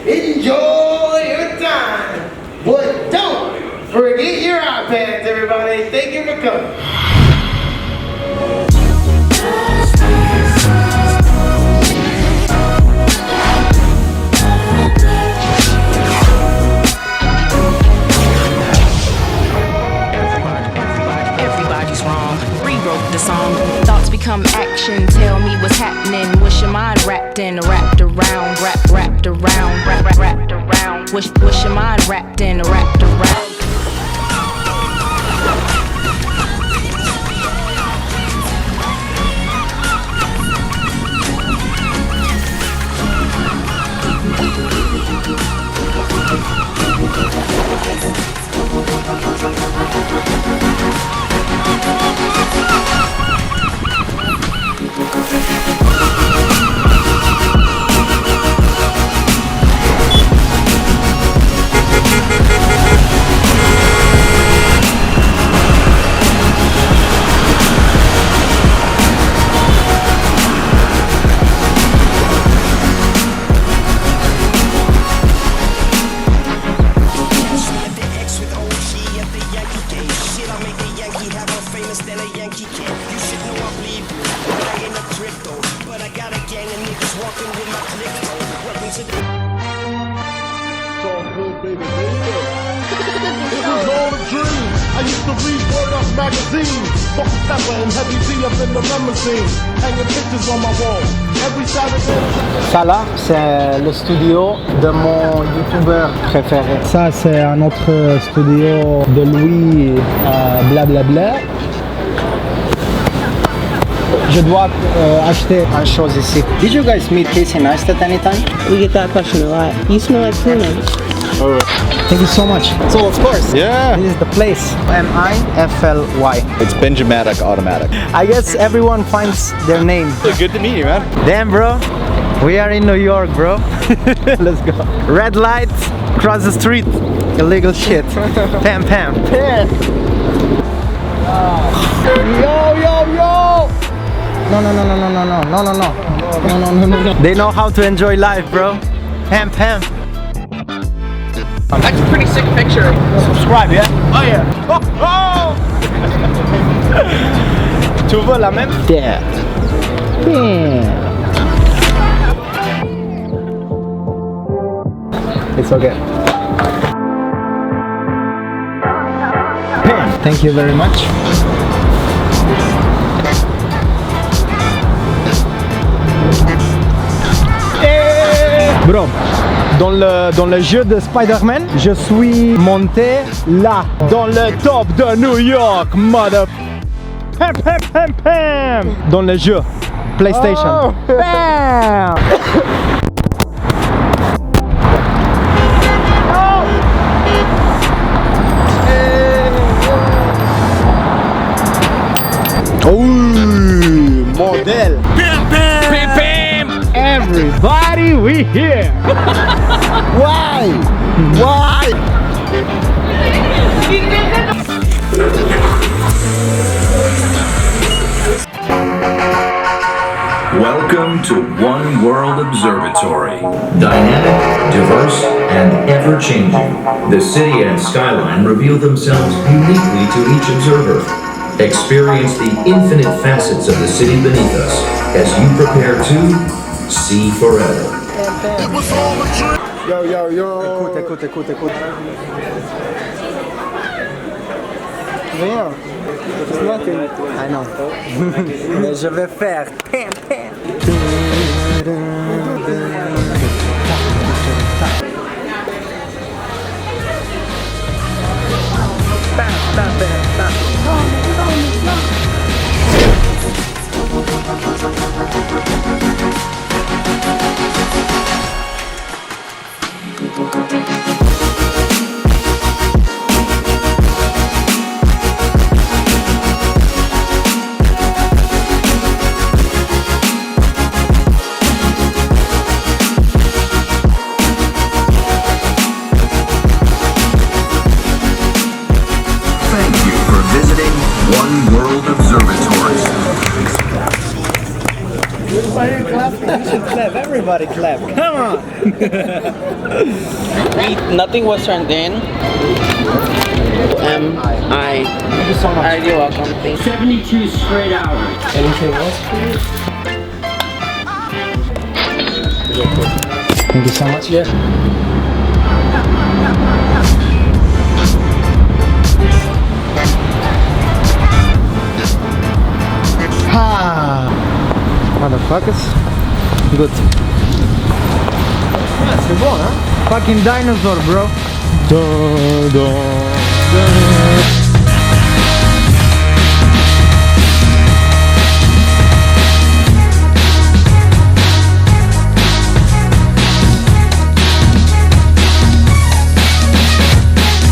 Enjoy your time, but don't forget your iPads, everybody. Thank you for coming. Everybody's wrong. Rewrote the song. Thoughts become action. Tell me what's happening. What's your mind wrapped in? Wrapped around. Wrapped around. Wrapped around. What's your mind wrapped in? Wrapped around. I used to read Word Up magazine, Salt and Pepper and Heavy Z up in the limousine, hanging pictures on my wall. Every Saturday. Ça là, c'est le studio de mon youtubeur préféré. Ça, c'est un autre studio de Louis, blablabla. Je dois acheter une chose ici. Did you guys meet Casey Neistat anytime? We get that question a lot. You smell like tuna. Thank you so much. So of course, Yeah. this is the place. Mifly. It's Benjamatic Automatic. I guess everyone finds their name. Good to meet you, man. Damn, bro. We are in New York, bro. Let's go. Red light, cross the street. Illegal shit. Pam, pam. Yo. No. They know how to enjoy life, bro. Pam, pam. That's a pretty sick picture. Subscribe, yeah? Oh yeah. Tu veux la même? Yeah. It's okay. Thank you very much. Bro, dans le jeu de Spider-Man, je suis monté là, dans le top de New York, mother. Pam. Dans le jeu PlayStation. Bam. Oh, modèle. Bam. Everybody, we here. Why? Welcome to One World Observatory. Dynamic, diverse, and ever-changing, the city and skyline reveal themselves uniquely to each observer. Experience the infinite facets of the city beneath us as you prepare to see forever. Yo. Écoute. Rien. It's nothing. I know. Mais je vais faire. Pam. Everybody clap. Come on. Nothing was turned in. Thank you so much. Alright, you're welcome. Thank you. 72 straight hours. Anything else, please? Thank you so much. Yeah. Ah, motherfuckers. Good. Ah, c'est bon, hein? Fucking dinosaur, bro.